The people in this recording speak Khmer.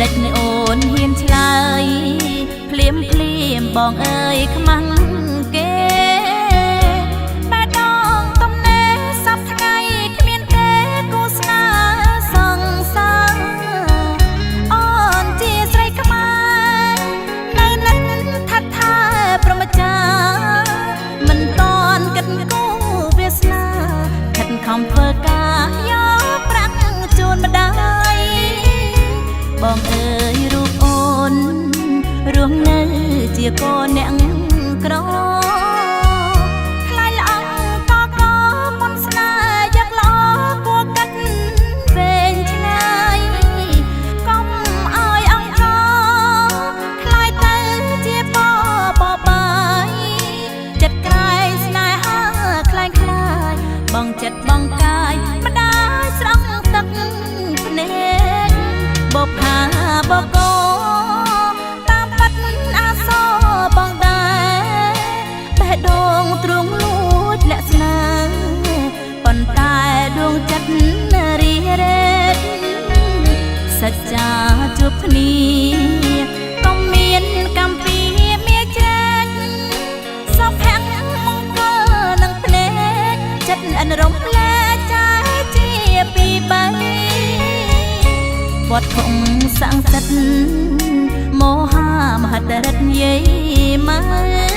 ដេចអូនហ៊ានឆ្លើយភ្លាមភ្លាមបងអើយខ្មាំងគេបែដងទំនេរសពថ្ងៃគ្មានទេគូស្នេហ៍សងសាអូនជាស្រីខ្មែរនៅនឹងថាត់ថាប្រមចាមិនតន់គិតគូវាសនាខិតខំធ្វើការយកប្រាក់ជូនម្ដាយបងអើយរូបអូនរស់នៅជាកូនអ្នកក្រខ្លាយល្អកកមុនស្នេហ៍យកល្អគួរកាត់វែងឆ្ងាយកុំឲ្យអង្គខ្លាយទៅជាបបាយចិត្តក្រែងស្នេហាខ្លាយខ្លាយបងចិត្តបងកាយម្ដាយស្រង់ទឹកភ្នែកបបហាបកោតាមបាត់អាសបងដែរបេះដូងទ្រង់លួចលាក់ស្នាប៉ុន្តែដួងចិត្តរីរ៉េតសច្ចាជួបគ្នាកុំមានកម្មពីមានចែកសុភ័ក្រមង្គលនឹងភ្នែកចិត្តអនរំលែកចាយជាពីបីវត្តធំសង្កសិទ្ធមហាមហិតរិទ្ធយាយម៉ែ